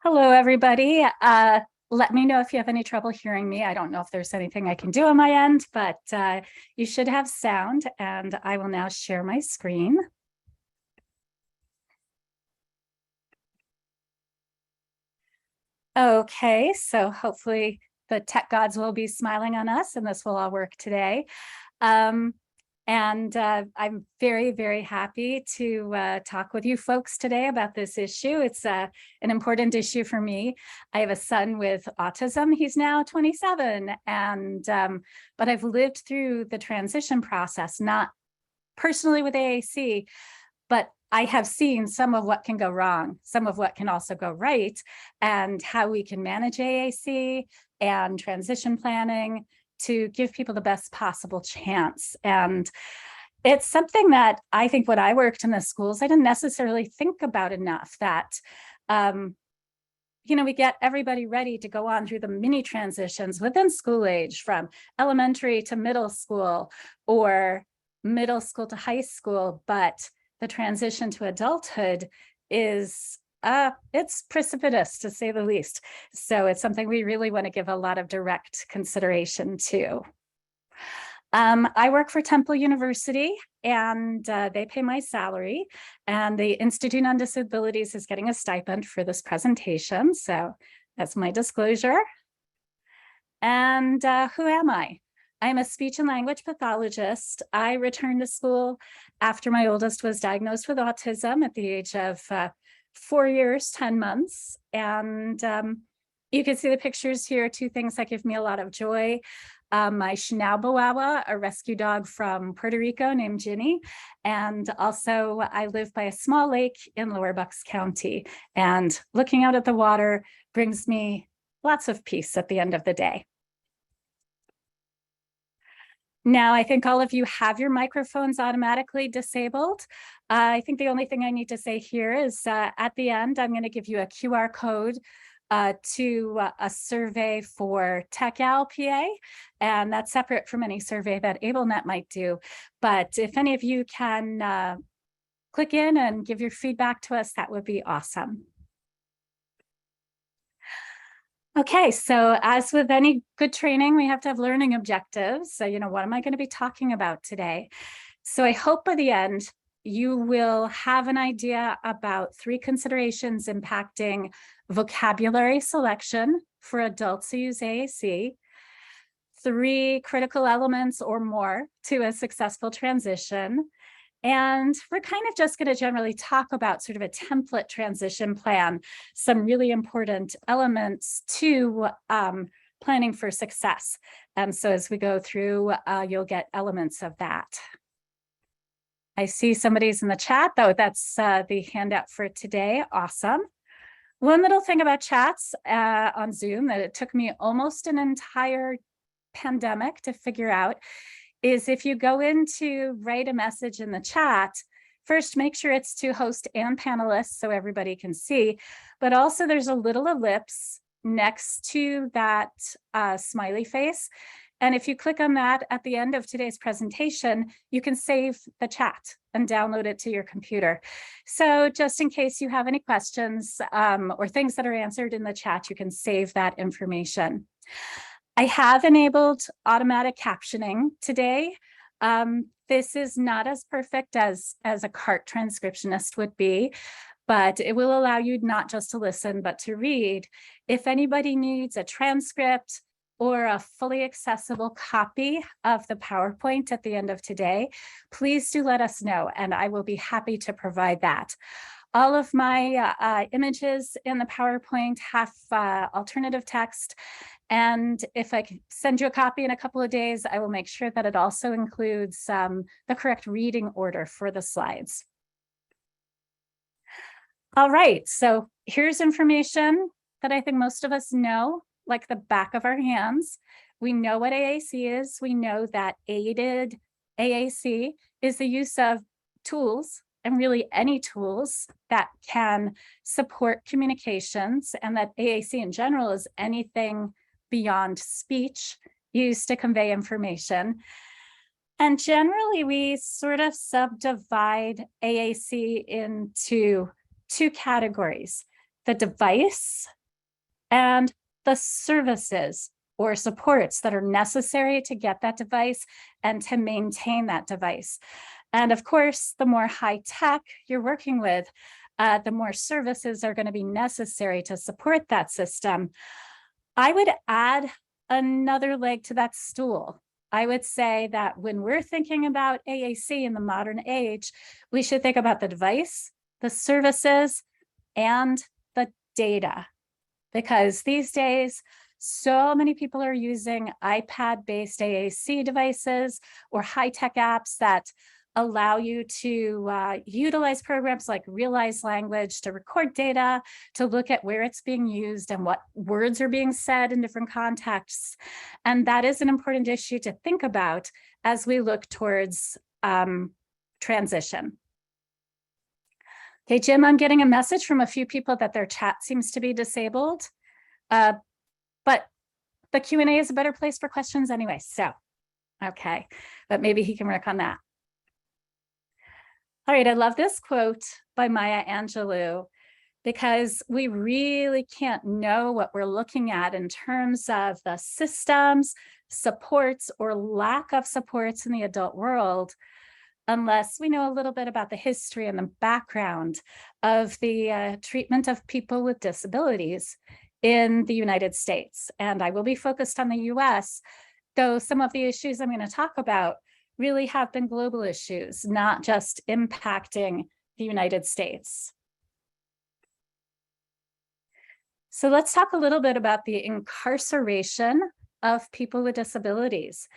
Hello, everybody. Let me know if you have any trouble hearing me. I don't know if there's anything I can do on my end, but you should have sound, and I will now share my screen. Okay, so hopefully the tech gods will be smiling on us and this will all work today. Um, I'm very, very happy to talk with you folks today about this issue. It's an important issue for me. I have a son with autism. He's now 27, but I've lived through the transition process, not personally with AAC, but I have seen some of what can go wrong, some of what can also go right, and how we can manage AAC and transition planning to give people the best possible chance. And it's something that I think when I worked in the schools, I didn't necessarily think about enough that, we get everybody ready to go on through the mini transitions within school age from elementary to middle school or middle school to high school. But the transition to adulthood is it's precipitous, to say the least. So it's something we really want to give a lot of direct consideration to. I work for Temple University, and they pay my salary, and the Institute on Disabilities is getting a stipend for this presentation. So that's my disclosure. And who am I? I'm a speech and language pathologist. I returned to school after my oldest was diagnosed with autism at the age of 4 years, 10 months. And you can see the pictures here, two things that give me a lot of joy. My Chinaubawawa, a rescue dog from Puerto Rico named Ginny. And also I live by a small lake in Lower Bucks County. And looking out at the water brings me lots of peace at the end of the day. Now, I think all of you have your microphones automatically disabled. I think the only thing I need to say here is at the end, I'm going to give you a QR code to a survey for TechAL PA, and that's separate from any survey that AbleNet might do. But if any of you can click in and give your feedback to us, that would be awesome. Okay, so as with any good training, we have to have learning objectives. So, what am I going to be talking about today? So I hope by the end, you will have an idea about 3 considerations impacting vocabulary selection for adults who use AAC, 3 critical elements or more to a successful transition. And we're kind of just going to generally talk about sort of a template transition plan, some really important elements to planning for success. And so as we go through, you'll get elements of that. I see somebody's in the chat, though. That's the handout for today. Awesome. One little thing about chats on Zoom that it took me almost an entire pandemic to figure out is if you go in to write a message in the chat, first make sure it's to host and panelists so everybody can see, but also there's a little ellipse next to that smiley face. And if you click on that at the end of today's presentation, you can save the chat and download it to your computer. So just in case you have any questions or things that are answered in the chat, you can save that information. I have enabled automatic captioning today. This is not as perfect as a CART transcriptionist would be, but it will allow you not just to listen, but to read. If anybody needs a transcript or a fully accessible copy of the PowerPoint at the end of today, please do let us know, and I will be happy to provide that. All of my images in the PowerPoint have alternative text. And if I can send you a copy in a couple of days, I will make sure that it also includes the correct reading order for the slides. All right, so here's information that I think most of us know, like the back of our hands. We know what AAC is. We know that aided AAC is the use of tools, and really any tools that can support communications, and that AAC in general is anything beyond speech used to convey information. And generally, we sort of subdivide AAC into 2 categories. the device, and the services or supports that are necessary to get that device and to maintain that device. And of course, the more high tech you're working with, the more services are going to be necessary to support that system. I would add another leg to that stool. I would say that when we're thinking about AAC in the modern age, we should think about the device, the services, and the data. Because these days, so many people are using iPad-based AAC devices or high-tech apps that allow you to utilize programs like Realize Language to record data, to look at where it's being used and what words are being said in different contexts. And that is an important issue to think about as we look towards transition. Okay, Jim, I'm getting a message from a few people that their chat seems to be disabled, but the Q&A is a better place for questions anyway, so, okay, but maybe he can work on that. All right, I love this quote by Maya Angelou, because we really can't know what we're looking at in terms of the systems, supports, or lack of supports in the adult world unless we know a little bit about the history and the background of the treatment of people with disabilities in the United States. And I will be focused on the US, though some of the issues I'm going to talk about really have been global issues, not just impacting the United States. So let's talk a little bit about the incarceration of people with disabilities,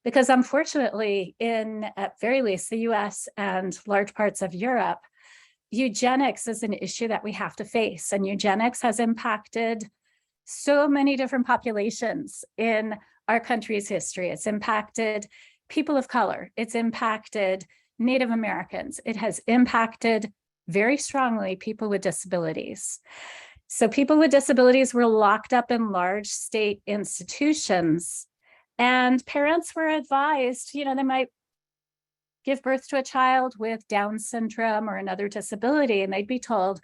because unfortunately, in at very least the US and large parts of Europe, eugenics is an issue that we have to face, and eugenics has impacted so many different populations in our country's history. It's impacted people of color, it's impacted Native Americans, it has impacted very strongly people with disabilities. So people with disabilities were locked up in large state institutions, and parents were advised, you know, they might give birth to a child with Down syndrome or another disability, and they'd be told,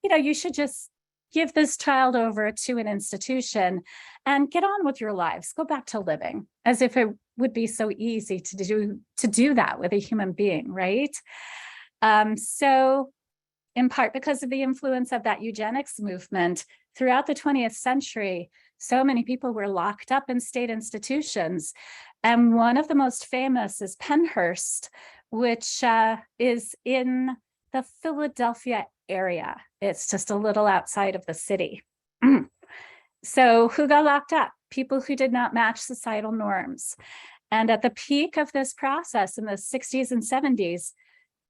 you know, you should just give this child over to an institution and get on with your lives, go back to living, as if it would be so easy to do that with a human being, right? So in part because of the influence of that eugenics movement throughout the 20th century, so many people were locked up in state institutions. And one of the most famous is Pennhurst, which is in the Philadelphia area. It's just a little outside of the city. So who got locked up? People who did not match societal norms. And at the peak of this process in the 60s and 70s,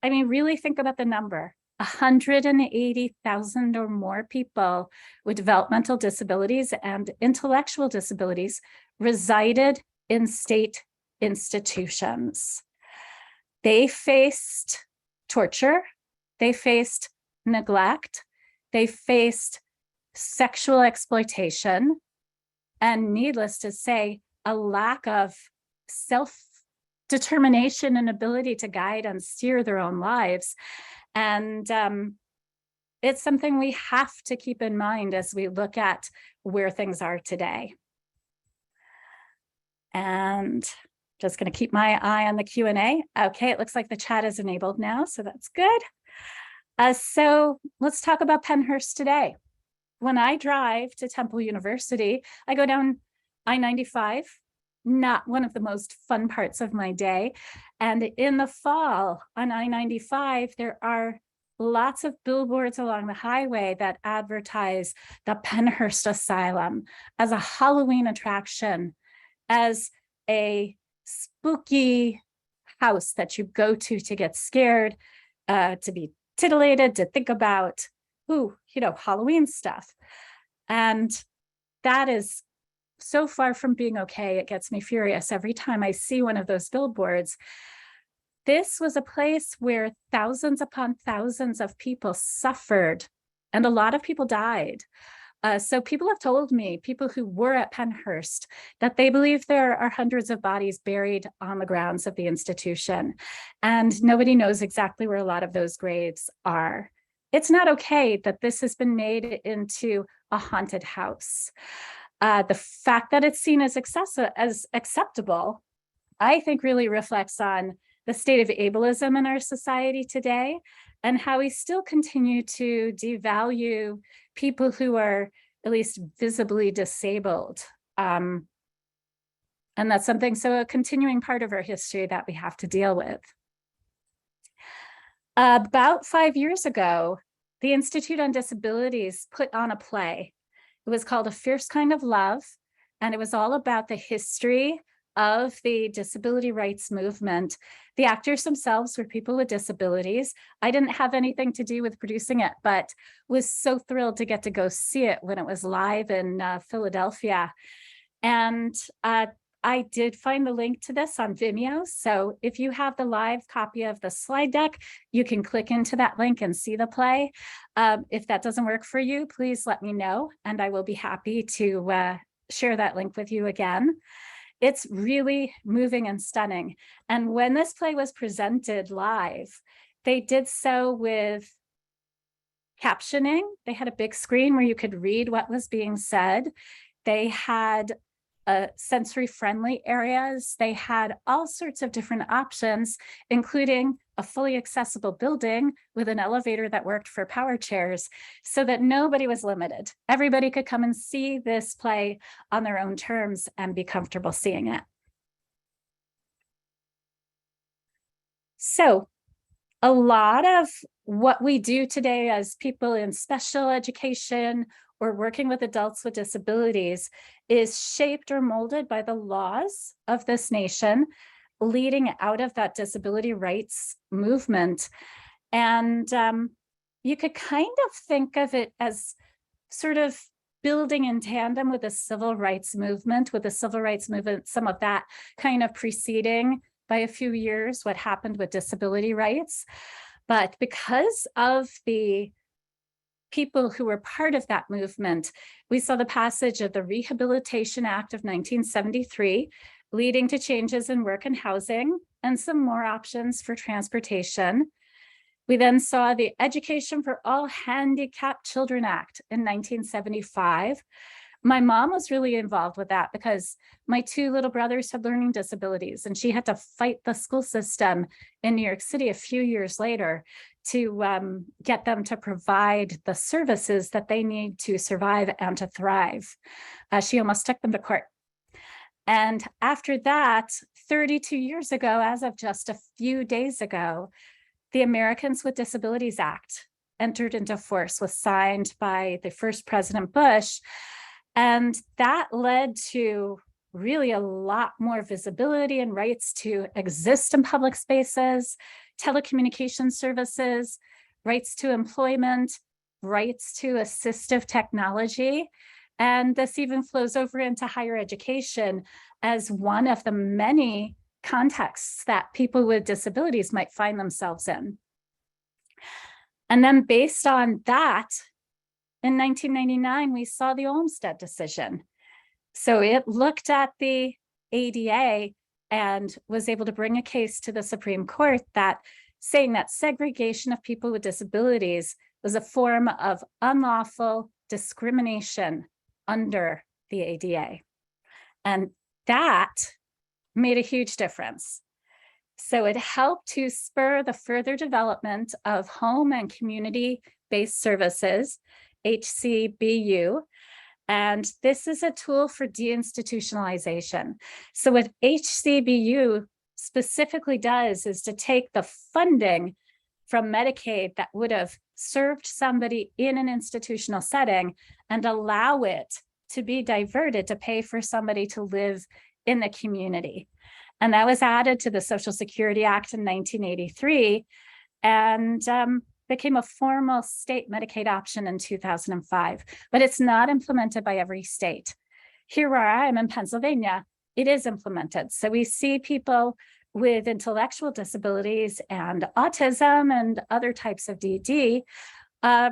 I mean, really think about the number. 180,000 or more people with developmental disabilities and intellectual disabilities resided in state institutions. They faced torture, they faced neglect, they faced sexual exploitation, and needless to say, a lack of self-determination and ability to guide and steer their own lives. And it's something we have to keep in mind as we look at where things are today. And just going to keep my eye on the Q&A. Okay, it looks like the chat is enabled now, so that's good. So let's talk about Pennhurst today. When I drive to Temple University, I go down I-95, not one of the most fun parts of my day. And in the fall on I-95, there are lots of billboards along the highway that advertise the Pennhurst Asylum as a Halloween attraction, as a spooky house that you go to get scared, to be titillated, to think about, ooh, you know, Halloween stuff. And that is so far from being okay. It gets me furious every time I see one of those billboards. This was a place where thousands upon thousands of people suffered, and a lot of people died. So people have told me, people who were at Pennhurst, that they believe there are hundreds of bodies buried on the grounds of the institution. And nobody knows exactly where a lot of those graves are. it's not okay that this has been made into a haunted house. The fact that it's seen as acceptable, I think really reflects on the state of ableism in our society today and how we still continue to devalue people who are at least visibly disabled. And that's something, so a continuing part of our history that we have to deal with. About 5 years ago, the Institute on Disabilities put on a play. It was called A Fierce Kind of Love, and it was all about the history of the disability rights movement. The actors themselves were people with disabilities. I didn't have anything to do with producing it, but was so thrilled to get to go see it when it was live in Philadelphia. And I did find the link to this on Vimeo. So if you have the live copy of the slide deck, you can click into that link and see the play. If that doesn't work for you, please let me know, and I will be happy to share that link with you again. It's really moving and stunning. And when this play was presented live, they did so with captioning. They had a big screen where you could read what was being said. They had sensory-friendly areas. They had all sorts of different options, including a fully accessible building with an elevator that worked for power chairs, so that nobody was limited. Everybody could come and see this play on their own terms and be comfortable seeing it. So a lot of what we do today as people in special education or working with adults with disabilities is shaped or molded by the laws of this nation, leading out of that disability rights movement. And you could kind of think of it as sort of building in tandem with the civil rights movement, some of that kind of preceding by a few years what happened with disability rights. But because of the people who were part of that movement, we saw the passage of the Rehabilitation Act of 1973, leading to changes in work and housing and some more options for transportation. We then saw the Education for All Handicapped Children Act in 1975. My mom was really involved with that because my two little brothers had learning disabilities, and she had to fight the school system in New York City a few years later to get them to provide the services that they need to survive and to thrive. She almost took them to court. And after that, 32 years ago, as of just a few days ago, the Americans with Disabilities Act entered into force, was signed by the first President Bush. And that led to really a lot more visibility and rights to exist in public spaces, telecommunication services, rights to employment, rights to assistive technology. And this even flows over into higher education as one of the many contexts that people with disabilities might find themselves in. And then based on that, in 1999, we saw the Olmstead decision. So it looked at the ADA and was able to bring a case to the Supreme Court that saying that segregation of people with disabilities was a form of unlawful discrimination under the ADA. And that made a huge difference. So it helped to spur the further development of home and community-based services, HCBU. And this is a tool for deinstitutionalization. So what HCBU specifically does is to take the funding from Medicaid that would have served somebody in an institutional setting and allow it to be diverted to pay for somebody to live in the community. And that was added to the Social Security Act in 1983 and became a formal state Medicaid option in 2005, but it's not implemented by every state. Here where I am in Pennsylvania, it is implemented. So we see people with intellectual disabilities and autism and other types of DD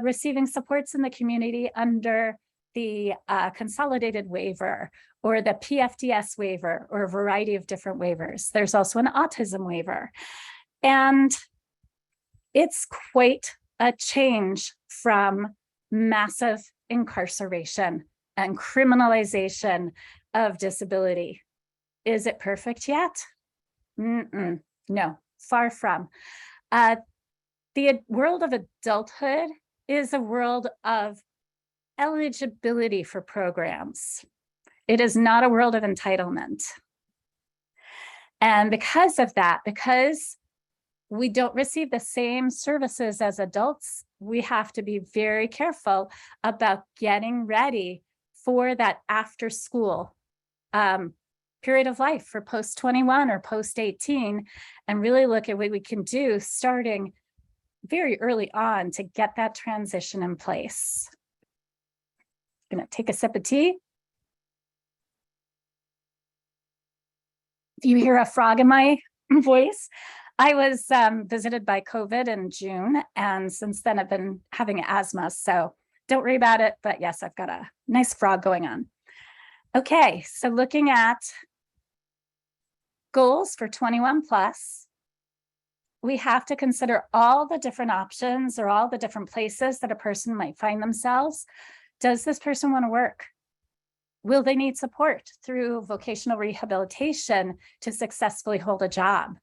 receiving supports in the community under the consolidated waiver or the PFDS waiver or a variety of different waivers. There's also an autism waiver. And it's quite a change from massive incarceration and criminalization of disability. Is it perfect yet? No, far from. The world of adulthood is a world of eligibility for programs. It is not a world of entitlement. And because of that, because we don't receive the same services as adults, we have to be very careful about getting ready for that after school period of life for post 21 or post 18, and really look at what we can do starting very early on to get that transition in place. I'm gonna take a sip of tea. If you hear a frog in my voice, I was visited by COVID in June, and since then I've been having asthma, so don't worry about it, but yes, I've got a nice frog going on. Okay, so looking at goals for 21 plus, we have to consider all the different options or all the different places that a person might find themselves. Does this person want to work? Will they need support through vocational rehabilitation to successfully hold a job?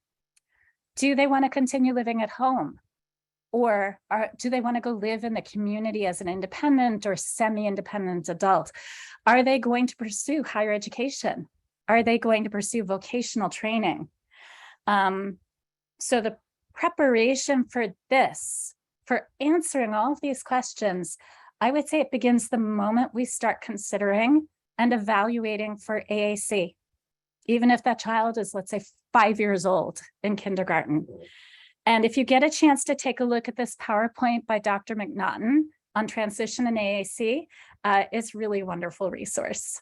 Do they want to continue living at home? Or do they want to go live in the community as an independent or semi-independent adult? Are they going to pursue higher education? Are they going to pursue vocational training? So the preparation for this, for answering all of these questions, I would say it begins the moment we start considering and evaluating for AAC, even if that child is, let's say, 5 years old in kindergarten. And if you get a chance to take a look at this PowerPoint by Dr. McNaughton on transition and AAC, it's really a wonderful resource.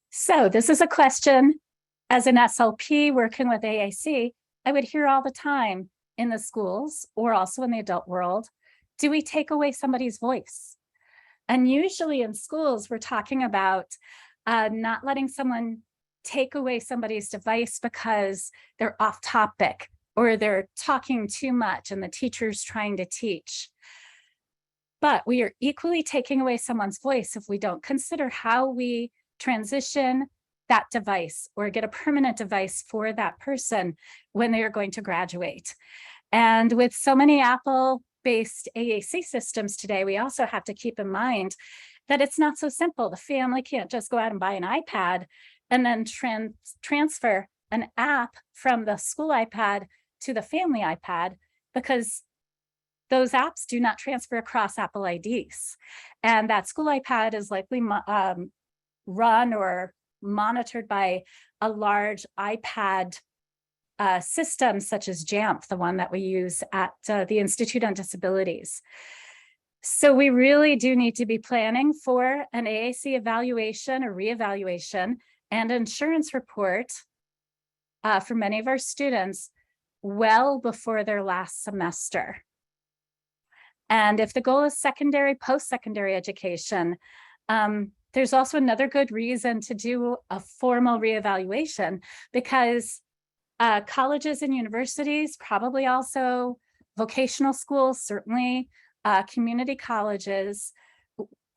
So this is a question as an SLP working with AAC, I would hear all the time in the schools or also in the adult world, do we take away somebody's voice? And usually in schools, we're talking about not letting someone take away somebody's device because they're off topic or they're talking too much and the teacher's trying to teach. But we are equally taking away someone's voice if we don't consider how we transition that device or get a permanent device for that person when they are going to graduate. And with so many Apple-based AAC systems today, we also have to keep in mind that it's not so simple. The family can't just go out and buy an iPad and then transfer an app from the school iPad to the family iPad, because those apps do not transfer across Apple IDs. And that school iPad is likely run or monitored by a large iPad system such as JAMP, the one that we use at the Institute on Disabilities. So we really do need to be planning for an AAC evaluation or reevaluation and insurance report for many of our students well before their last semester. And if the goal is secondary, post-secondary education, there's also another good reason to do a formal reevaluation, because colleges and universities, probably also vocational schools, certainly community colleges,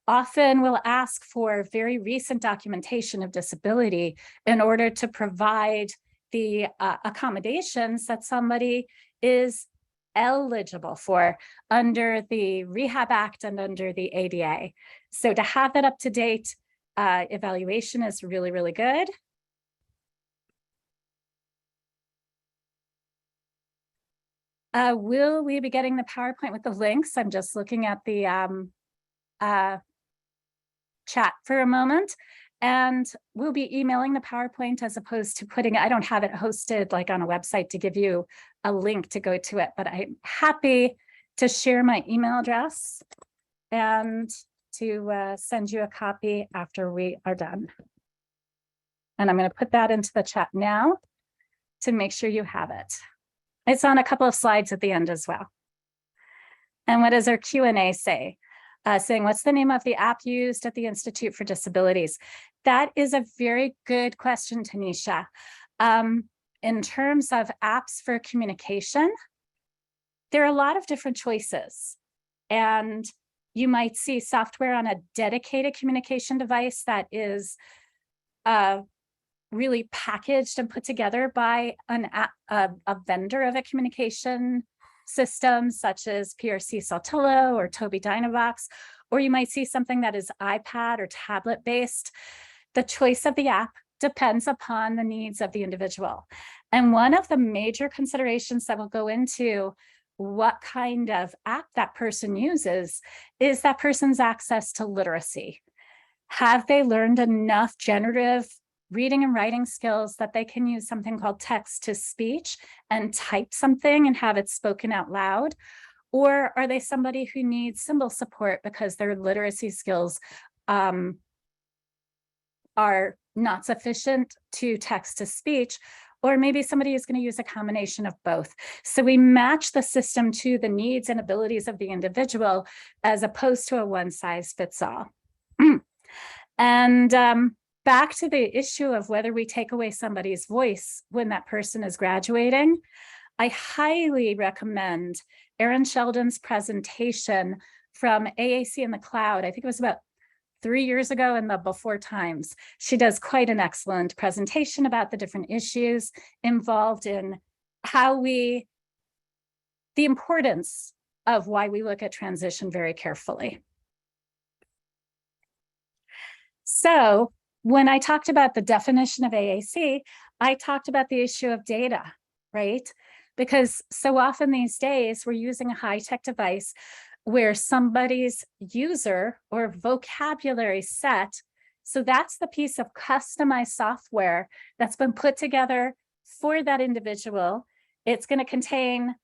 often will ask for very recent documentation of disability in order to provide the accommodations that somebody is eligible for under the Rehab Act and under the ADA. So to have that up to date evaluation is really, really good. Will we be getting the PowerPoint with the links? I'm just looking at the chat for a moment, and we'll be emailing the PowerPoint as opposed to putting it. I don't have it hosted like on a website to give you a link to go to it, but I'm happy to share my email address and to send you a copy after we are done. And I'm going to put that into the chat now to make sure you have it. It's on a couple of slides at the end as well. And what does our Q&A say? Saying, what's the name of the app used at the Institute for Disabilities? That is a very good question, Tanisha. In terms of apps for communication, there are a lot of different choices. And you might see software on a dedicated communication device that is really packaged and put together by a vendor of a communication system, such as PRC Saltillo or Tobii Dynavox, or you might see something that is iPad or tablet based. The choice of the app depends upon the needs of the individual. And one of the major considerations that we'll go into what kind of app that person uses is that person's access to literacy. Have they learned enough generative reading and writing skills that they can use something called text to speech and type something and have it spoken out loud? Or are they somebody who needs symbol support because their literacy skills are not sufficient to text to speech? Or maybe somebody is going to use a combination of both. So we match the system to the needs and abilities of the individual as opposed to a one size fits all. And back to the issue of whether we take away somebody's voice when that person is graduating, I highly recommend Erin Sheldon's presentation from AAC in the Cloud. I think it was about 3 years ago in the Before Times. She does quite an excellent presentation about the different issues involved in the importance of why we look at transition very carefully. So when I talked about the definition of AAC, I talked about the issue of data, right? Because so often these days we're using a high-tech device where somebody's user or vocabulary set, so that's the piece of customized software that's been put together for that individual. It's going to contain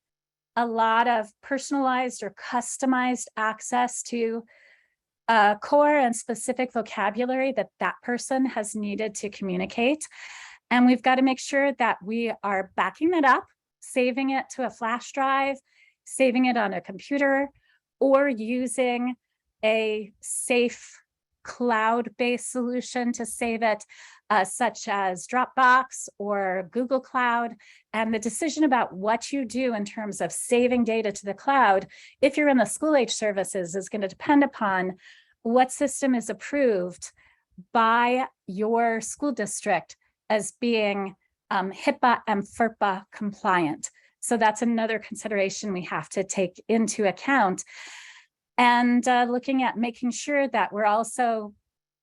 a lot of personalized or customized access to core and specific vocabulary that that person has needed to communicate. And we've got to make sure that we are backing that up, saving it to a flash drive, saving it on a computer, or using a safe cloud-based solution to save it, such as Dropbox or Google Cloud. And the decision about what you do in terms of saving data to the cloud, if you're in the school-age services, is going to depend upon what system is approved by your school district as being HIPAA and FERPA compliant. So that's another consideration we have to take into account. And looking at making sure that we're also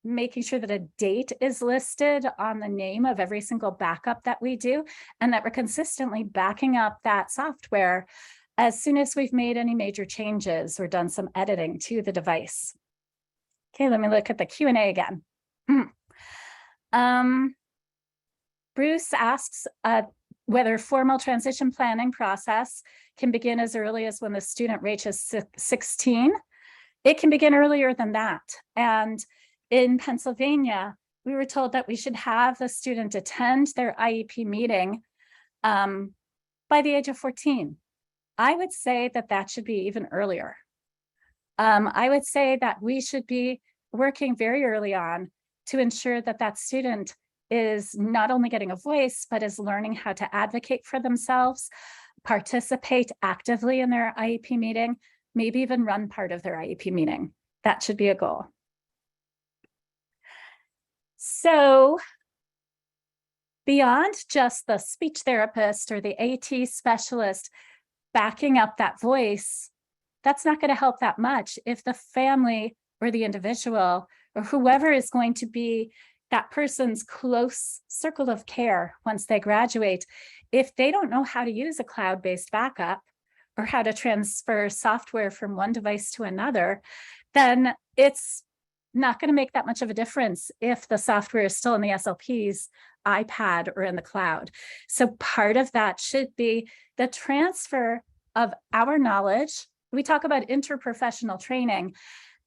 making sure that a date is listed on the name of every single backup that we do, and that we're consistently backing up that software as soon as we've made any major changes or done some editing to the device. Okay, let me look at the Q&A again. Bruce asks whether formal transition planning process can begin as early as when the student reaches 16. It can begin earlier than that. And in Pennsylvania, we were told that we should have the student attend their IEP meeting by the age of 14. I would say that that should be even earlier. I would say that we should be working very early on to ensure that that student is not only getting a voice, but is learning how to advocate for themselves, participate actively in their IEP meeting, maybe even run part of their IEP meeting. That should be a goal. So beyond just the speech therapist or the AT specialist backing up that voice, that's not going to help that much if the family or the individual or whoever is going to be that person's close circle of care once they graduate, if they don't know how to use a cloud-based backup or how to transfer software from one device to another, then it's not going to make that much of a difference if the software is still in the SLP's iPad or in the cloud. So part of that should be the transfer of our knowledge. We talk about interprofessional training,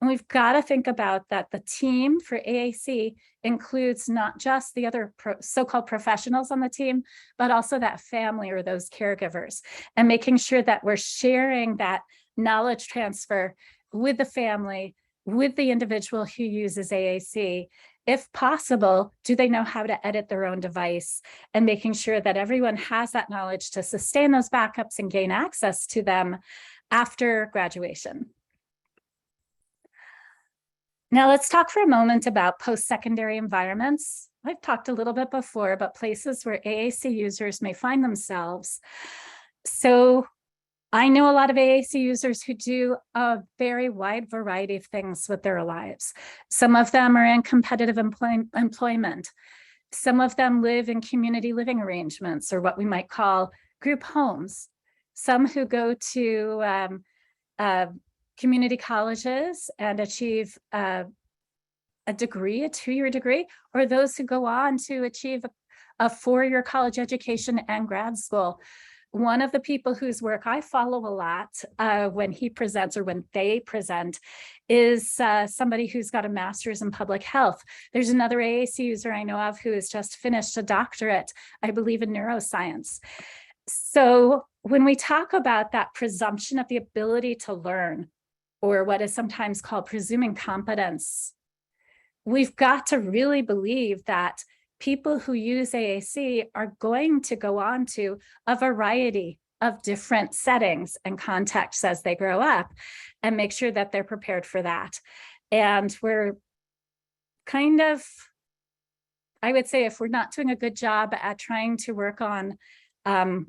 and we've got to think about that the team for AAC includes not just the other so-called professionals on the team, but also that family or those caregivers, and making sure that we're sharing that knowledge transfer with the family, with the individual who uses AAC, if possible, do they know how to edit their own device, and making sure that everyone has that knowledge to sustain those backups and gain access to them after graduation. Now let's talk for a moment about post-secondary environments. I've talked a little bit before about places where AAC users may find themselves. So I know a lot of AAC users who do a very wide variety of things with their lives. Some of them are in competitive employment. Some of them live in community living arrangements, or what we might call group homes. Some who go to community colleges and achieve a degree, a 2-year degree, or those who go on to achieve a 4-year college education and grad school. One of the people whose work I follow a lot when he presents, or when they present, is somebody who's got a master's in public health. There's another AAC user I know of who has just finished a doctorate, I believe, in neuroscience. So when we talk about that presumption of the ability to learn, or what is sometimes called presuming competence, we've got to really believe that people who use AAC are going to go on to a variety of different settings and contexts as they grow up, and make sure that they're prepared for that. And we're kind of, I would say, if we're not doing a good job at trying to work on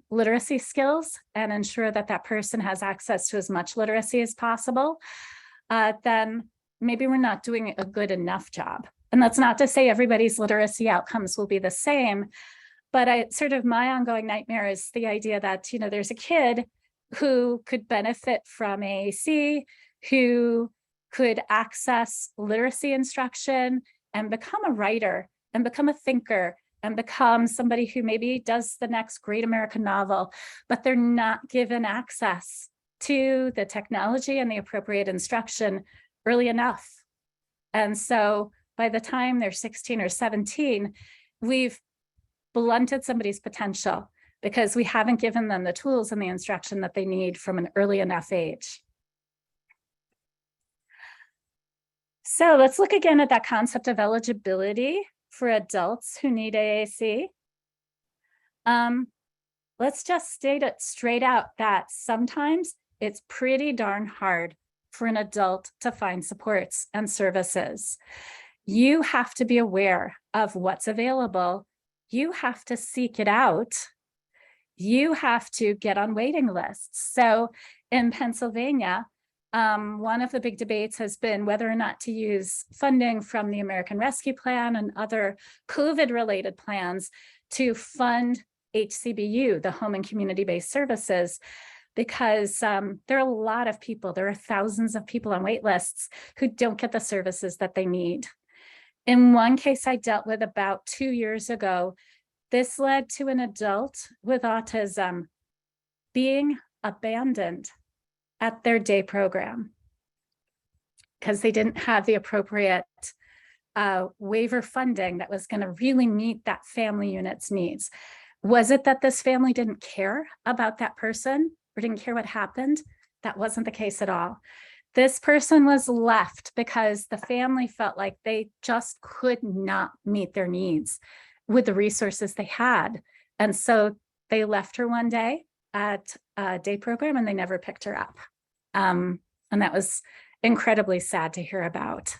literacy skills and ensure that that person has access to as much literacy as possible, then maybe we're not doing a good enough job. And that's not to say everybody's literacy outcomes will be the same, but sort of my ongoing nightmare is the idea that, you know, there's a kid who could benefit from AAC, who could access literacy instruction and become a writer and become a thinker and become somebody who maybe does the next great American novel, but they're not given access to the technology and the appropriate instruction early enough. And so by the time they're 16 or 17, we've blunted somebody's potential because we haven't given them the tools and the instruction that they need from an early enough age. So let's look again at that concept of eligibility for adults who need AAC. Let's just state it straight out that sometimes it's pretty darn hard for an adult to find supports and services. You have to be aware of what's available. You have to seek it out. You have to get on waiting lists. So in Pennsylvania, one of the big debates has been whether or not to use funding from the American Rescue Plan and other COVID-related plans to fund HCBU, the home and community-based services, because there are a lot of people, there are thousands of people on wait lists who don't get the services that they need. In one case I dealt with about 2 years ago, this led to an adult with autism being abandoned at their day program because they didn't have the appropriate waiver funding that was going to really meet that family unit's needs. Was it that this family didn't care about that person or didn't care what happened? That wasn't the case at all. This person was left because the family felt like they just could not meet their needs with the resources they had. And so they left her one day at a day program and they never picked her up. And that was incredibly sad to hear about.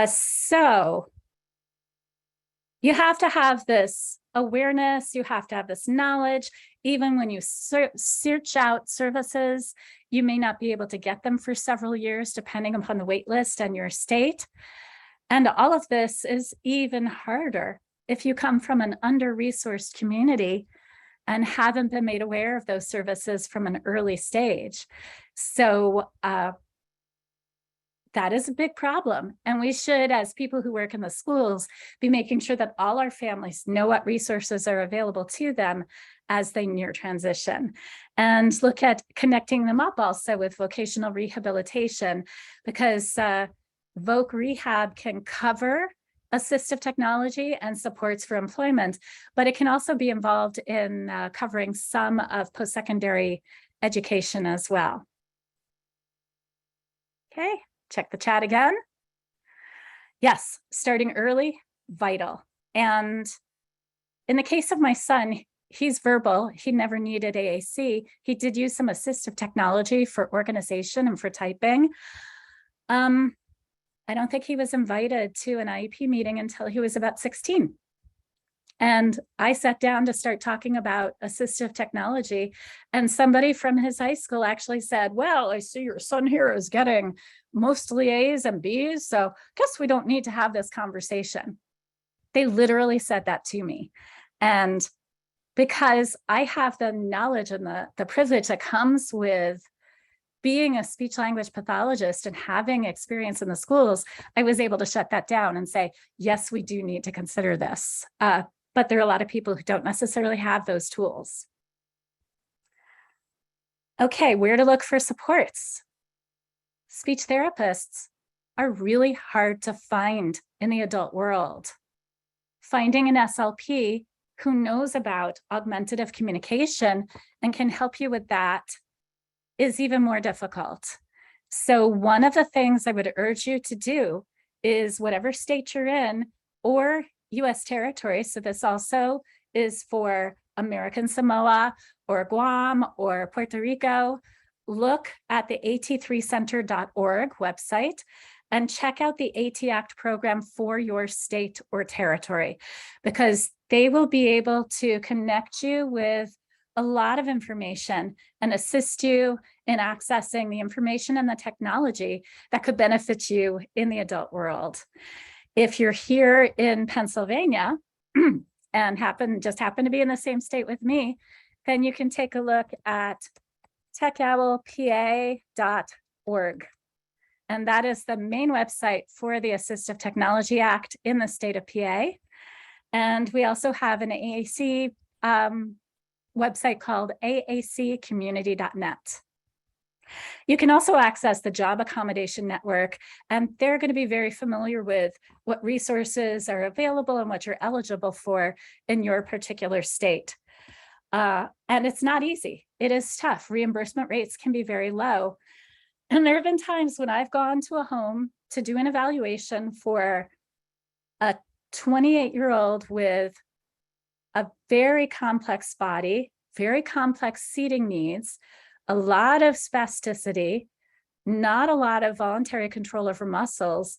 So you have to have this awareness, you have to have this knowledge. Even when you search out services, you may not be able to get them for several years, depending upon the wait list and your state. And all of this is even harder if you come from an under-resourced community and haven't been made aware of those services from an early stage. So that is a big problem. And we should, as people who work in the schools, be making sure that all our families know what resources are available to them as they near transition. And look at connecting them up also with vocational rehabilitation, because Voc Rehab can cover assistive technology and supports for employment, but it can also be involved in covering some of post-secondary education as well. Okay, check the chat again. Yes, starting early, vital. And in the case of my son, he's verbal. He never needed AAC. He did use some assistive technology for organization and for typing. I don't think he was invited to an IEP meeting until he was about 16. And I sat down to start talking about assistive technology. And somebody from his high school actually said, well, I see your son here is getting mostly A's and B's, so guess we don't need to have this conversation. They literally said that to me. And because I have the knowledge and the privilege that comes with being a speech language pathologist and having experience in the schools, I was able to shut that down and say, yes, we do need to consider this. But there are a lot of people who don't necessarily have those tools. Okay, where to look for supports. Speech therapists are really hard to find in the adult world. Finding an SLP who knows about augmentative communication and can help you with that is even more difficult. So one of the things I would urge you to do is whatever state you're in or US territory, so this also is for American Samoa or Guam or Puerto Rico, look at the at3center.org website and check out the AT Act program for your state or territory, because they will be able to connect you with a lot of information and assist you in accessing the information and the technology that could benefit you in the adult world. If you're here in Pennsylvania and just happen to be in the same state with me, then you can take a look at techowlpa.org. And that is the main website for the Assistive Technology Act in the state of PA. And we also have an AAC website called aacommunity.net. You can also access the Job Accommodation Network, and they're going to be very familiar with what resources are available and what you're eligible for in your particular state. And it's not easy. It is tough. Reimbursement rates can be very low. And there have been times when I've gone to a home to do an evaluation for a 28-year-old with a very complex body, very complex seating needs, a lot of spasticity, not a lot of voluntary control over muscles.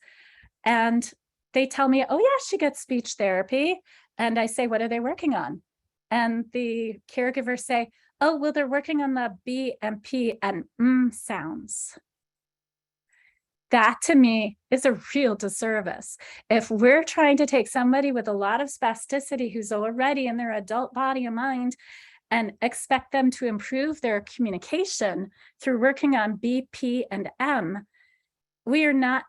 And they tell me, oh yeah, she gets speech therapy. And I say, what are they working on? And the caregivers say, oh, well, they're working on the B and P and sounds. That to me is a real disservice. If we're trying to take somebody with a lot of spasticity who's already in their adult body and mind and expect them to improve their communication through working on B, P, and M, we are not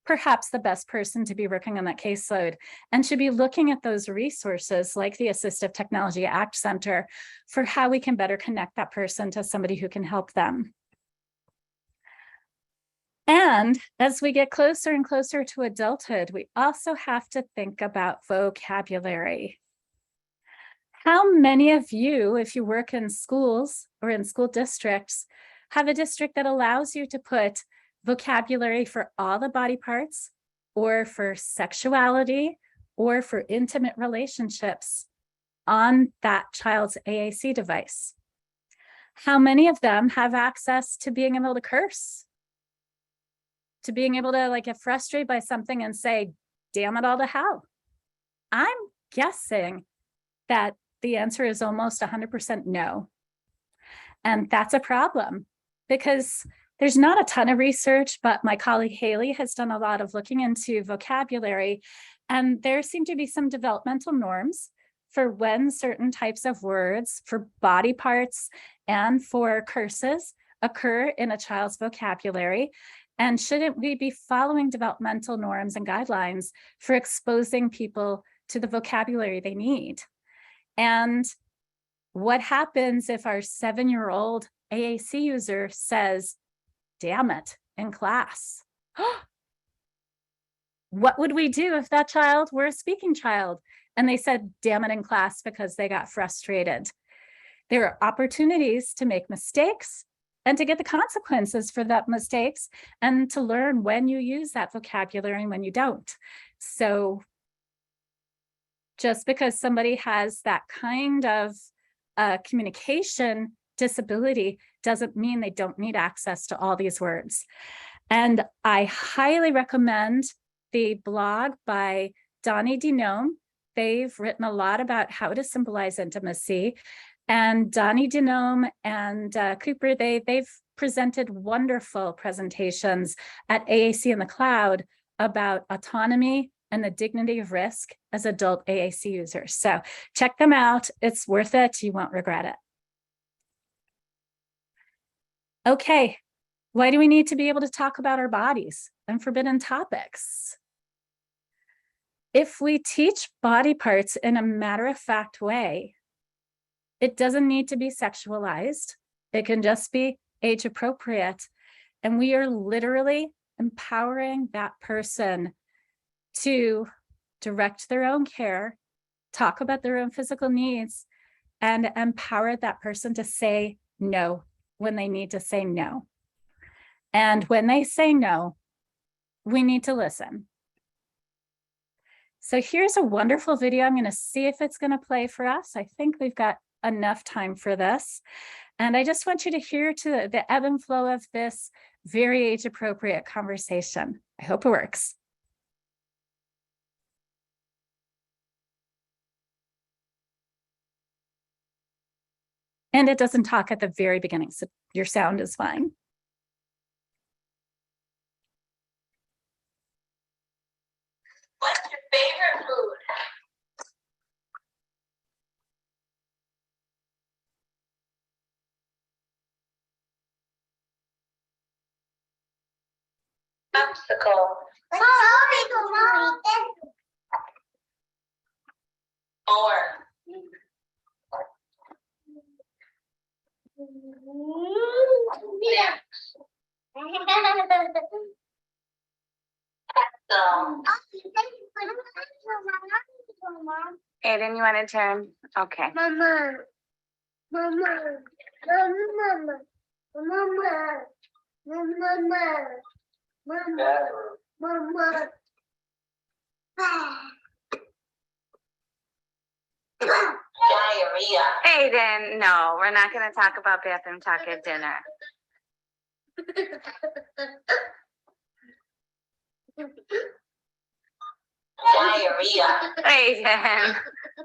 perhaps the best person to be working on that caseload, and should be looking at those resources like the Assistive Technology Act Center for how we can better connect that person to somebody who can help them. And as we get closer and closer to adulthood, we also have to think about vocabulary. How many of you, if you work in schools or in school districts, have a district that allows you to put vocabulary for all the body parts, or for sexuality, or for intimate relationships on that child's AAC device? How many of them have access to being able to curse? To being able to get frustrated by something and say, damn it all to hell? I'm guessing that the answer is almost 100% no. And that's a problem, because there's not a ton of research, but my colleague Haley has done a lot of looking into vocabulary, and there seem to be some developmental norms for when certain types of words for body parts and for curses occur in a child's vocabulary. And shouldn't we be following developmental norms and guidelines for exposing people to the vocabulary they need? And what happens if our 7-year-old AAC user says, damn it, in class? What would we do if that child were a speaking child and they said, damn it, in class because they got frustrated? There are opportunities to make mistakes, and to get the consequences for that mistakes, and to learn when you use that vocabulary and when you don't. So just because somebody has that kind of communication disability doesn't mean they don't need access to all these words. And I highly recommend the blog by Donnie Denome. They've written a lot about how to symbolize intimacy. And Donnie Denome and Cooper, they've presented wonderful presentations at AAC in the Cloud about autonomy and the dignity of risk as adult AAC users. So check them out. It's worth it. You won't regret it. Okay, why do we need to be able to talk about our bodies and forbidden topics? If we teach body parts in a matter-of-fact way, it doesn't need to be sexualized. It can just be age appropriate. And we are literally empowering that person to direct their own care, talk about their own physical needs, and empower that person to say no when they need to say no. And when they say no, we need to listen. So here's a wonderful video. I'm going to see if it's going to play for us. I think we've got enough time for this. And I just want you to hear to the ebb and flow of this very age-appropriate conversation. I hope it works. And it doesn't talk at the very beginning, so your sound is fine. What's your favorite food? Popsicle. Or. Yeah. Aiden, you want to turn? Okay. Mama. Mama. Mama. Mama. Mama. Mama. Mama. Diarrhea. Aiden, no, we're not going to talk about bathroom talk at dinner. Diarrhea. Aiden.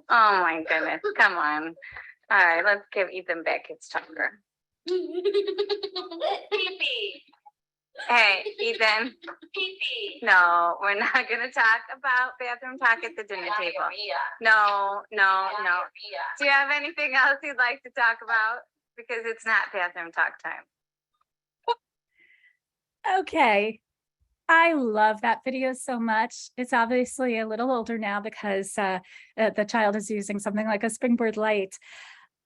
Oh my goodness. Come on. All right, let's give Ethan back his talker. Pee-pee. Hey, Ethan. Pee-pee. No, we're not going to talk about bathroom talk at the dinner table. Diarrhea. No. Diarrhea. Do you have anything else you'd like to talk about? Because it's not bathroom talk time. Okay. I love that video so much. It's obviously a little older now because the child is using something like a Springboard Lite.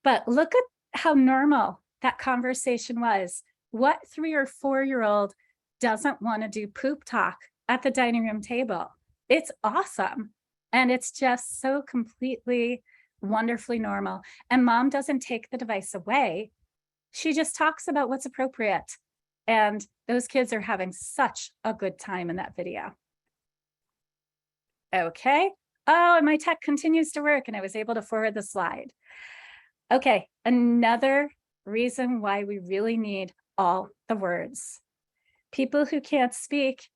But look at how normal that conversation was. What 3 or 4-year-old doesn't want to do poop talk at the dining room table? It's awesome. And it's just so completely, wonderfully normal. And mom doesn't take the device away. She just talks about what's appropriate. And those kids are having such a good time in that video. Okay. Oh, and my tech continues to work and I was able to forward the slide. Okay, another reason why we really need all the words. People who can't speak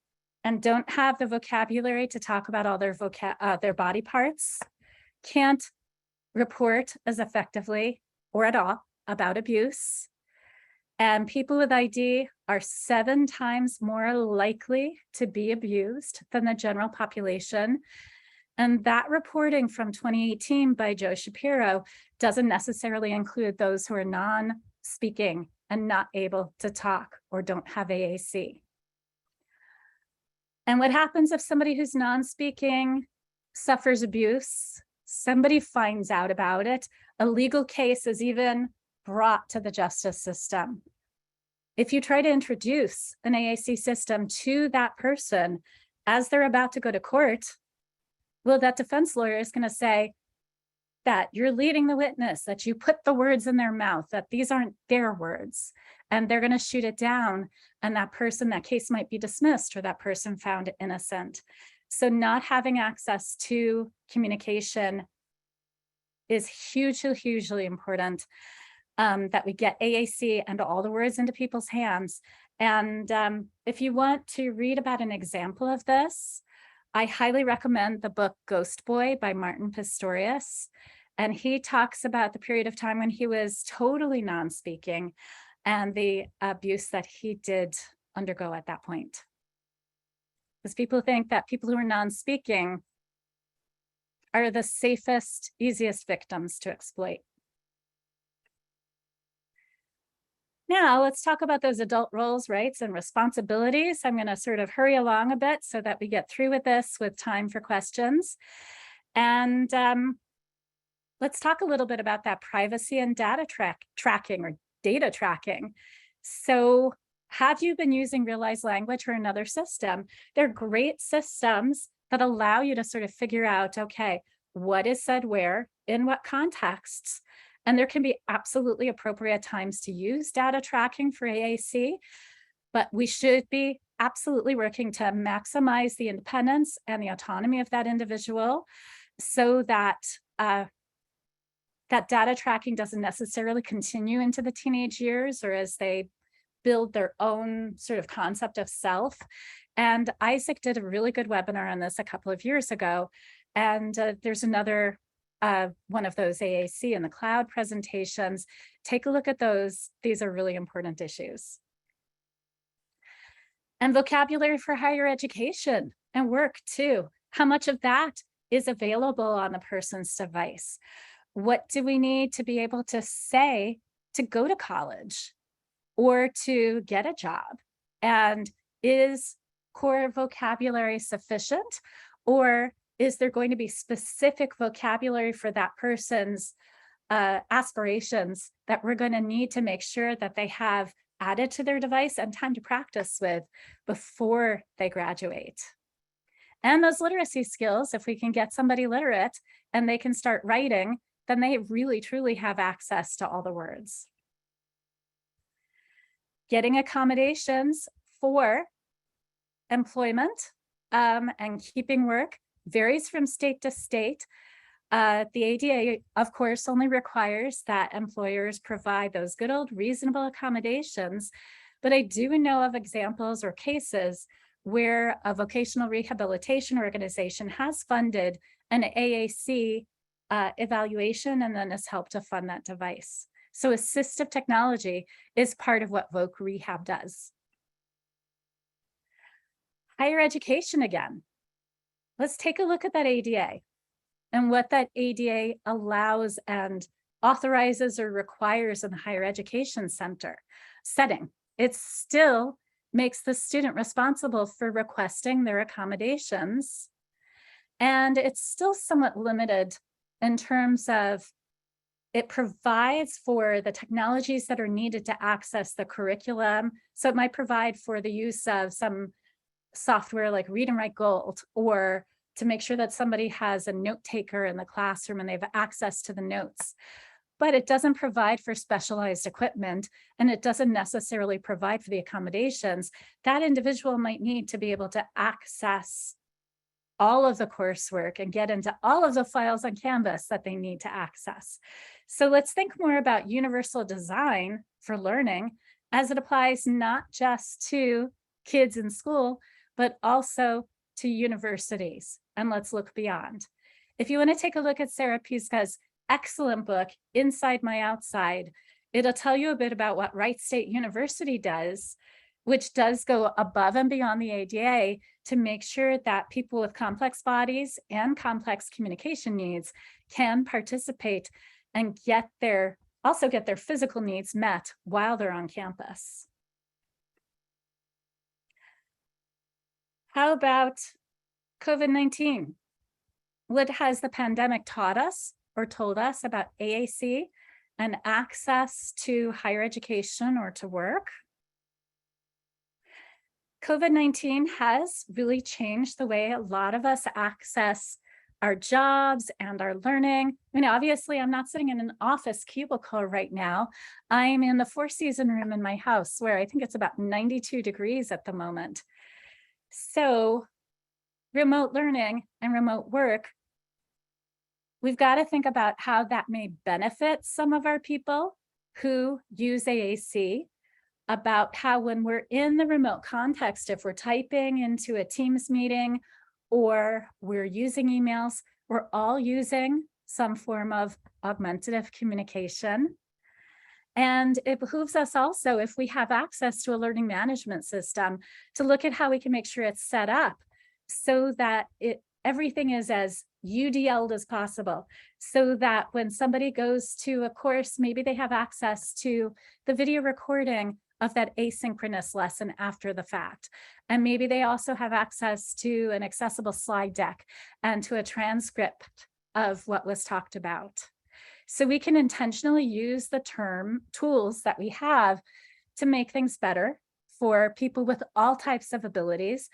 and don't have the vocabulary to talk about all their body parts can't report as effectively or at all about abuse. And people with ID are 7 times more likely to be abused than the general population. And that reporting from 2018 by Joe Shapiro doesn't necessarily include those who are non-speaking and not able to talk or don't have AAC. And what happens if somebody who's non-speaking suffers abuse? Somebody finds out about it. A legal case is even brought to the justice system. If you try to introduce an AAC system to that person as they're about to go to court, well, that defense lawyer is going to say, that you're leading the witness, that you put the words in their mouth, that these aren't their words, and they're going to shoot it down, and that case might be dismissed, or that person found innocent. So not having access to communication is hugely important, that we get AAC and all the words into people's hands. And if you want to read about an example of this, I highly recommend the book Ghost Boy by Martin Pistorius. And he talks about the period of time when he was totally non-speaking and the abuse that he did undergo at that point. Because people think that people who are non-speaking are the safest, easiest victims to exploit. Now let's talk about those adult roles, rights, and responsibilities. I'm going to sort of hurry along a bit so that we get through with this with time for questions. And let's talk a little bit about that privacy and data tracking or data tracking. So have you been using Realize Language or another system? They're great systems that allow you to sort of figure out, okay, what is said where, in what contexts. And there can be absolutely appropriate times to use data tracking for AAC, but we should be absolutely working to maximize the independence and the autonomy of that individual so that that data tracking doesn't necessarily continue into the teenage years or as they build their own sort of concept of self. And Isaac did a really good webinar on this a couple of years ago. And there's another one of those AAC in the cloud presentations. Take a look at those. These are really important issues. And vocabulary for higher education and work too. How much of that is available on the person's device? What do we need to be able to say to go to college or to get a job? And is core vocabulary sufficient, or is there going to be specific vocabulary for that person's aspirations that we're going to need to make sure that they have added to their device and time to practice with before they graduate? And those literacy skills, if we can get somebody literate and they can start writing, then they really truly have access to all the words. Getting accommodations for employment and keeping work varies from state to state. The ADA, of course, only requires that employers provide those good old reasonable accommodations, but I do know of examples or cases where a vocational rehabilitation organization has funded an AAC evaluation and then has helped to fund that device. So assistive technology is part of what Voc Rehab does. Higher education again. Let's take a look at that ADA and what that ADA allows and authorizes or requires in the higher education setting. It still makes the student responsible for requesting their accommodations. And it's still somewhat limited in terms of it provides for the technologies that are needed to access the curriculum. So it might provide for the use of some software like Read and Write Gold, or to make sure that somebody has a note taker in the classroom and they have access to the notes. But it doesn't provide for specialized equipment, and it doesn't necessarily provide for the accommodations that individual might need to be able to access all of the coursework and get into all of the files on Canvas that they need to access. So let's think more about universal design for learning as it applies not just to kids in school, but also to universities. And let's look beyond. If you want to take a look at Sarah Piska's excellent book, Inside My Outside, it'll tell you a bit about what Wright State University does, which does go above and beyond the ADA to make sure that people with complex bodies and complex communication needs can participate and also get their physical needs met while they're on campus. How about COVID-19? What has the pandemic taught us or told us about AAC and access to higher education or to work? COVID-19 has really changed the way a lot of us access our jobs and our learning. I mean, obviously, I'm not sitting in an office cubicle right now. I'm in the Four Season room in my house where I think it's about 92 degrees at the moment. So remote learning and remote work, we've got to think about how that may benefit some of our people who use AAC, about how when we're in the remote context, if we're typing into a Teams meeting or we're using emails, we're all using some form of augmentative communication. And it behooves us also, if we have access to a learning management system, to look at how we can make sure it's set up so that everything is as UDL'd as possible, so that when somebody goes to a course, maybe they have access to the video recording of that asynchronous lesson after the fact. And maybe they also have access to an accessible slide deck and to a transcript of what was talked about. So we can intentionally use the tools that we have to make things better for people with all types of abilities.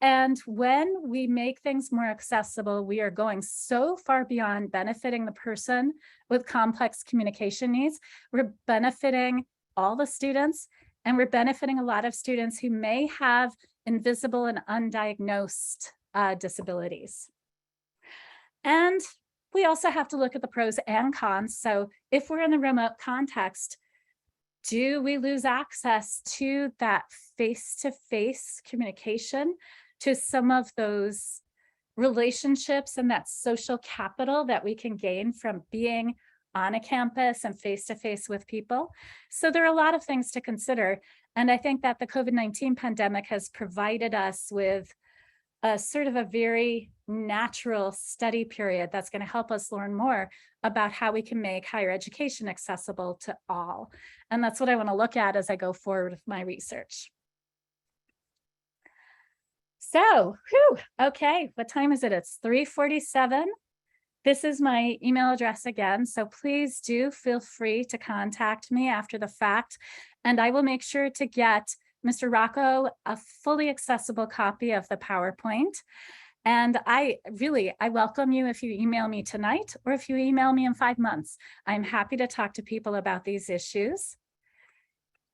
And when we make things more accessible, we are going so far beyond benefiting the person with complex communication needs. We're benefiting all the students, and we're benefiting a lot of students who may have invisible and undiagnosed disabilities. And we also have to look at the pros and cons. So if we're in the remote context, do we lose access to that face-to-face communication, to some of those relationships and that social capital that we can gain from being on a campus and face-to-face with people? So there are a lot of things to consider. And I think that the COVID-19 pandemic has provided us with a sort of a very natural study period that's going to help us learn more about how we can make higher education accessible to all. And that's what I want to look at as I go forward with my research. So, okay, what time is it? It's 3:47. This is my email address again, so please do feel free to contact me after the fact, and I will make sure to get Mr. Rocco a fully accessible copy of the PowerPoint. And I welcome you if you email me tonight or if you email me in 5 months. I'm happy to talk to people about these issues.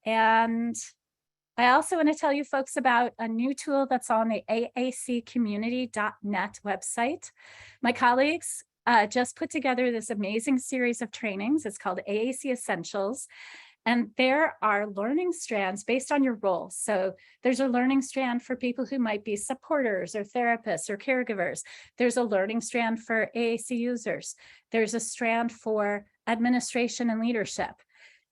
And I also want to tell you folks about a new tool that's on the aaccommunity.net website. My colleagues just put together this amazing series of trainings. It's called AAC Essentials. And there are learning strands based on your role. So there's a learning strand for people who might be supporters or therapists or caregivers. There's a learning strand for AAC users. There's a strand for administration and leadership.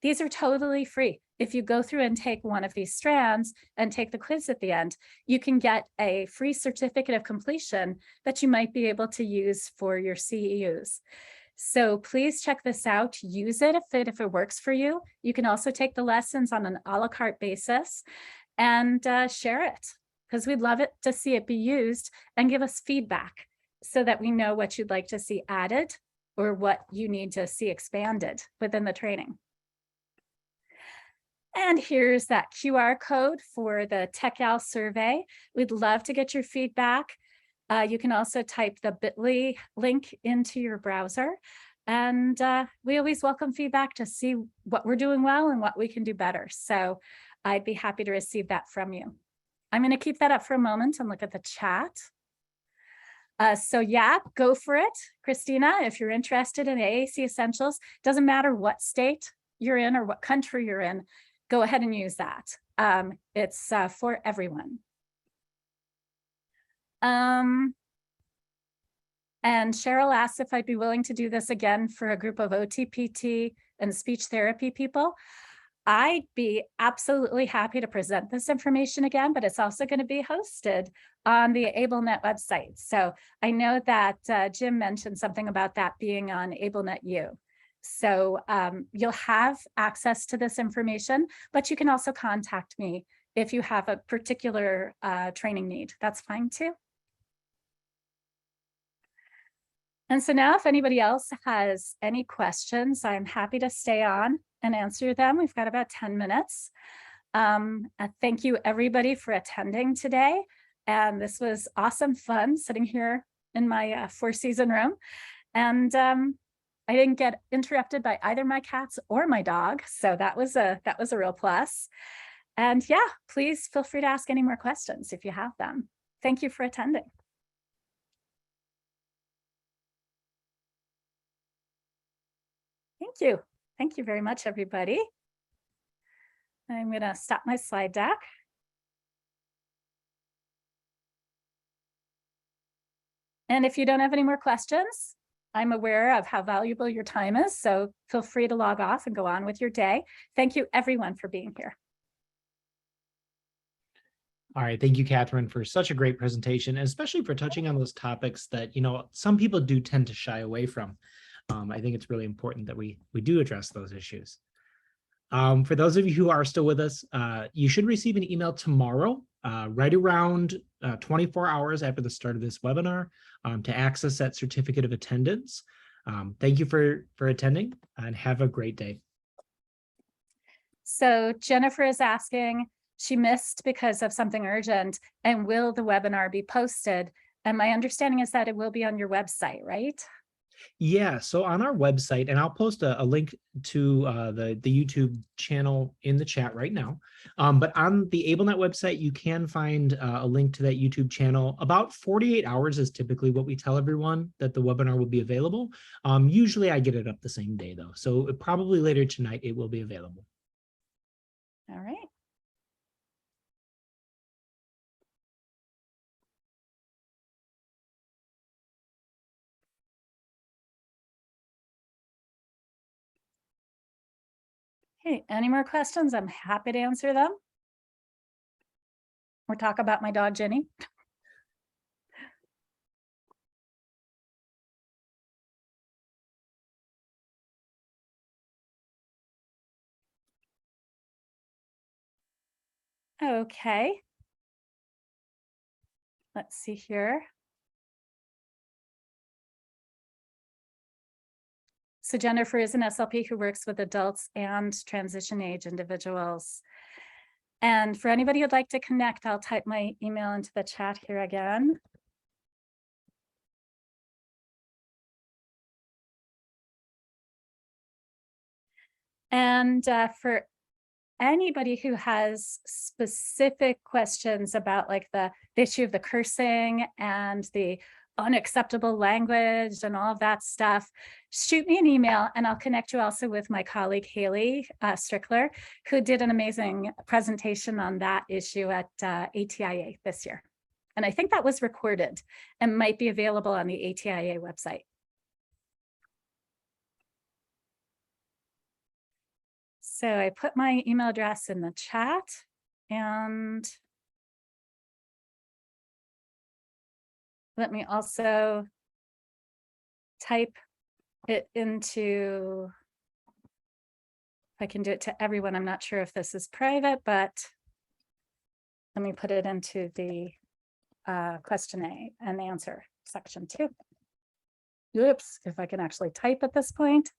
These are totally free. If you go through and take one of these strands and take the quiz at the end, you can get a free certificate of completion that you might be able to use for your CEUs. So please check this out, use it if it works for you. You can also take the lessons on an a la carte basis and share it, because we'd love it to see it be used, and give us feedback so that we know what you'd like to see added or what you need to see expanded within the training. And here's that QR code for the TechAL survey. We'd love to get your feedback. You can also type the bit.ly link into your browser. And we always welcome feedback to see what we're doing well and what we can do better. So I'd be happy to receive that from you. I'm going to keep that up for a moment and look at the chat. So yeah, go for it. Christina, if you're interested in AAC Essentials, doesn't matter what state you're in or what country you're in, go ahead and use that. It's for everyone. And Cheryl asked if I'd be willing to do this again for a group of OTPT and speech therapy people. I'd be absolutely happy to present this information again, but it's also going to be hosted on the AbleNet website. So I know that Jim mentioned something about that being on AbleNet U. So you'll have access to this information, but you can also contact me if you have a particular training need. That's fine too. And so now if anybody else has any questions, I'm happy to stay on and answer them. We've got about 10 minutes. Thank you everybody for attending today. And this was awesome fun sitting here in my four-season room. And I didn't get interrupted by either my cats or my dog. So that was a real plus. And yeah, please feel free to ask any more questions if you have them. Thank you for attending. Thank you. Thank you very much, everybody. I'm going to stop my slide deck. And if you don't have any more questions, I'm aware of how valuable your time is, so feel free to log off and go on with your day. Thank you, everyone, for being here. All right. Thank you, Catherine, for such a great presentation, and especially for touching on those topics that, some people do tend to shy away from. I think it's really important that we do address those issues. For those of you who are still with us, you should receive an email tomorrow, right around 24 hours after the start of this webinar, to access that certificate of attendance. Thank you for attending, and have a great day. So Jennifer is asking, she missed because of something urgent, and will the webinar be posted? And my understanding is that it will be on your website, right? Yeah, so on our website, and I'll post a link to the YouTube channel in the chat right now. But on the AbleNet website, you can find a link to that YouTube channel. About 48 hours is typically what we tell everyone that the webinar will be available. Usually I get it up the same day though. So probably later tonight, it will be available. All right. Hey, any more questions? I'm happy to answer them. Or talk about my dog, Jenny. Okay. Let's see here. So Jennifer is an SLP who works with adults and transition age individuals. And for anybody who'd like to connect, I'll type my email into the chat here again. And for anybody who has specific questions about like the issue of the cursing and the unacceptable language and all of that stuff, shoot me an email and I'll connect you also with my colleague Haley Strickler, who did an amazing presentation on that issue at ATIA this year. And I think that was recorded and might be available on the ATIA website. So I put my email address in the chat, and let me also type it into, if I can do it to everyone, I'm not sure if this is private, but let me put it into the question and answer section too. Oops, if I can actually type at this point.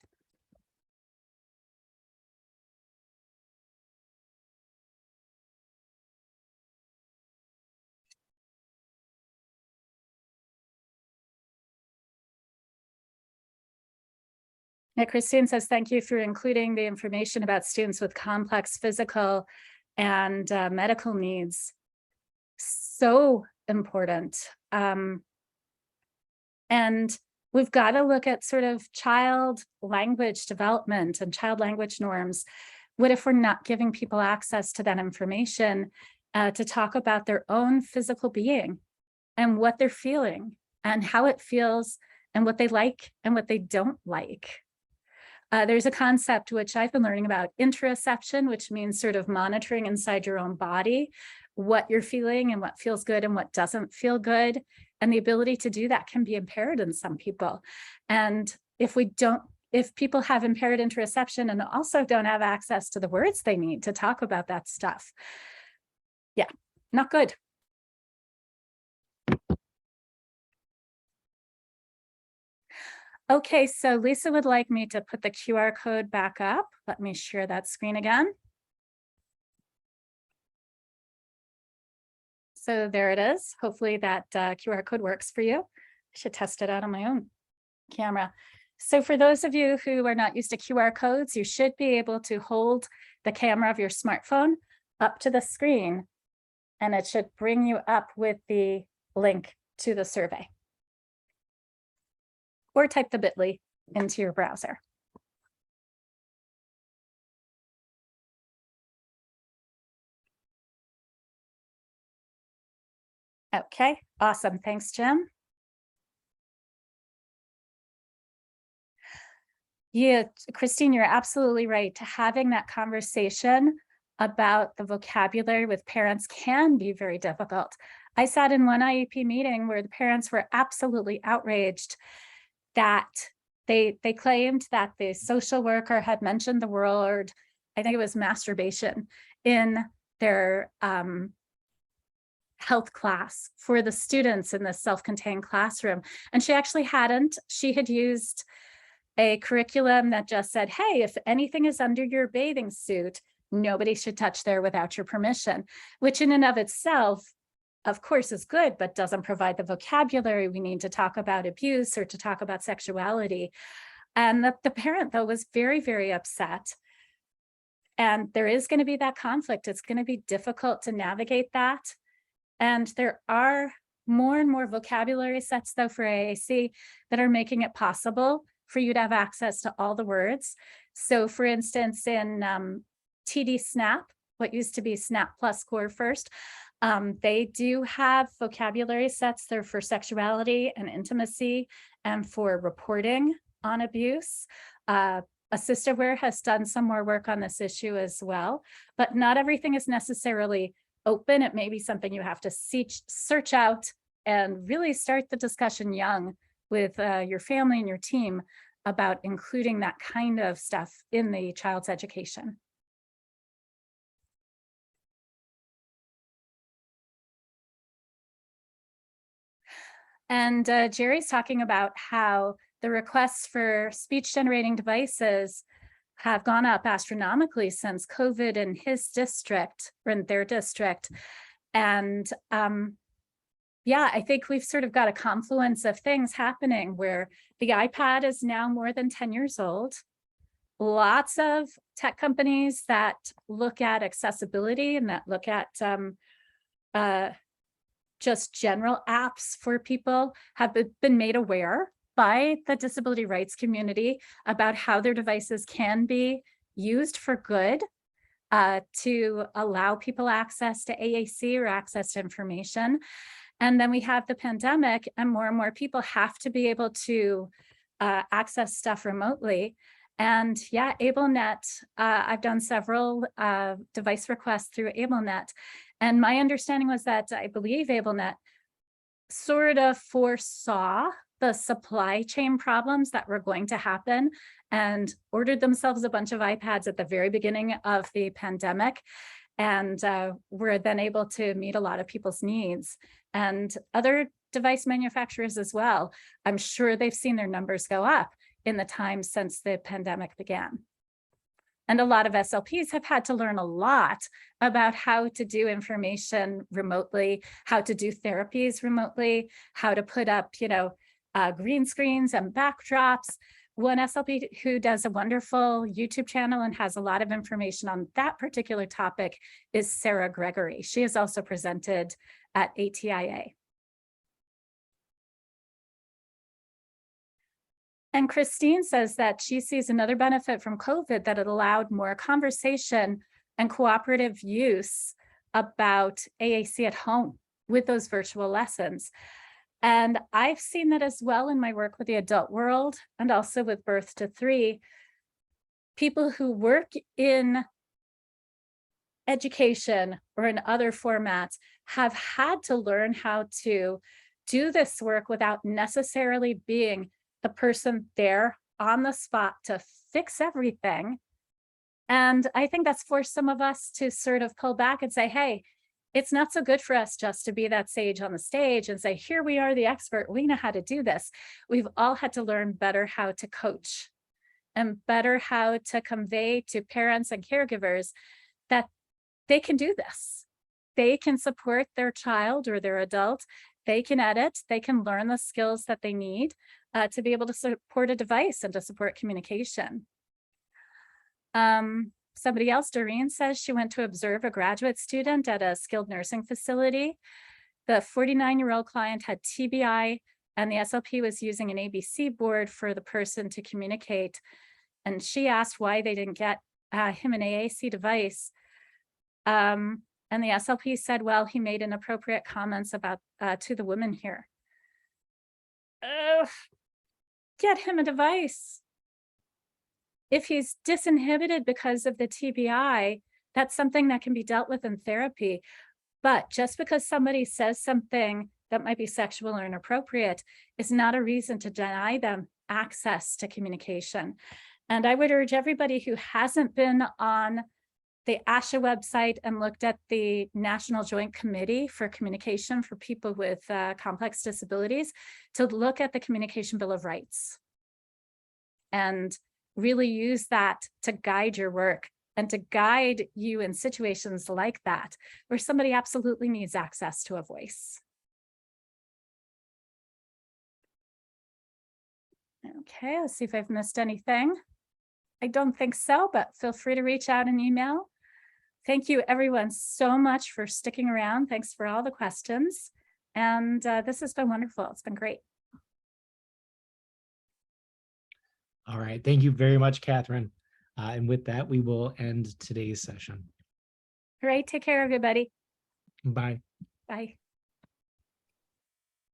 Yeah, Christine says, thank you for including the information about students with complex physical and medical needs. So important. And we've got to look at sort of child language development and child language norms. What if we're not giving people access to that information to talk about their own physical being and what they're feeling and how it feels and what they like and what they don't like? There's a concept which I've been learning about, interoception, which means sort of monitoring inside your own body, what you're feeling and what feels good and what doesn't feel good. And the ability to do that can be impaired in some people. And if people have impaired interoception and also don't have access to the words they need to talk about that stuff, yeah, not good. Okay, so Lisa would like me to put the QR code back up. Let me share that screen again. So there it is. Hopefully that QR code works for you. Should test it out on my own camera. So for those of you who are not used to QR codes, you should be able to hold the camera of your smartphone up to the screen, and it should bring you up with the link to the survey. Or type the bit.ly into your browser. Okay, awesome. Thanks, Jim. Yeah, Christine, you're absolutely right. Having that conversation about the vocabulary with parents can be very difficult. I sat in one IEP meeting where the parents were absolutely outraged that they claimed that the social worker had mentioned the word, I think it was masturbation, in their health class for the students in the self-contained classroom. And she actually hadn't. She had used a curriculum that just said, hey, if anything is under your bathing suit, nobody should touch there without your permission, which in and of itself, of course, is good, but doesn't provide the vocabulary we need to talk about abuse or to talk about sexuality. And the parent, though, was very, very upset. And there is going to be that conflict. It's going to be difficult to navigate that. And there are more and more vocabulary sets, though, for AAC that are making it possible for you to have access to all the words. So for instance, in TD Snap, what used to be Snap Plus Core First, they do have vocabulary sets there for sexuality and intimacy and for reporting on abuse. AssistiveWare has done some more work on this issue as well, but not everything is necessarily open. It may be something you have to search out and really start the discussion young with your family and your team about including that kind of stuff in the child's education. And Jerry's talking about how the requests for speech generating devices have gone up astronomically since COVID in his district, or in their district. And yeah, I think we've sort of got a confluence of things happening where the iPad is now more than 10 years old. Lots of tech companies that look at accessibility and that look at just general apps for people have been made aware by the disability rights community about how their devices can be used for good to allow people access to AAC or access to information. And then we have the pandemic, and more people have to be able to access stuff remotely. And yeah, AbleNet, I've done several device requests through AbleNet. And my understanding was that I believe AbleNet sort of foresaw the supply chain problems that were going to happen and ordered themselves a bunch of iPads at the very beginning of the pandemic, and were then able to meet a lot of people's needs. And other device manufacturers as well, I'm sure they've seen their numbers go up in the time since the pandemic began. And a lot of SLPs have had to learn a lot about how to do information remotely, how to do therapies remotely, how to put up, green screens and backdrops. One SLP who does a wonderful YouTube channel and has a lot of information on that particular topic is Sarah Gregory. She is also presented at ATIA. And Christine says that she sees another benefit from COVID, that it allowed more conversation and cooperative use about AAC at home with those virtual lessons. And I've seen that as well in my work with the adult world and also with Birth to Three. People who work in education or in other formats have had to learn how to do this work without necessarily being the person there on the spot to fix everything. And I think that's forced some of us to sort of pull back and say, hey, it's not so good for us just to be that sage on the stage and say, here we are, the expert, we know how to do this. We've all had to learn better how to coach and better how to convey to parents and caregivers that they can do this. they can support their child or their adult. They can edit, they can learn the skills that they need to be able to support a device and to support communication. Somebody else, Doreen, says she went to observe a graduate student at a skilled nursing facility. The 49-year-old client had TBI, and the SLP was using an ABC board for the person to communicate. And she asked why they didn't get him an AAC device. And the SLP said, well, he made inappropriate comments about to the woman here. Get him a device. If he's disinhibited because of the TBI, that's something that can be dealt with in therapy. But just because somebody says something that might be sexual or inappropriate is not a reason to deny them access to communication. And I would urge everybody who hasn't been on the ASHA website and looked at the National Joint Committee for Communication for people with complex disabilities to look at the Communication Bill of Rights and really use that to guide your work and to guide you in situations like that, where somebody absolutely needs access to a voice. Okay, let's see if I've missed anything. I don't think so, but feel free to reach out and email. Thank you everyone so much for sticking around. Thanks for all the questions. And this has been wonderful. It's been great. All right. Thank you very much, Catherine. And with that, we will end today's session. All right, take care, everybody. Bye. Bye.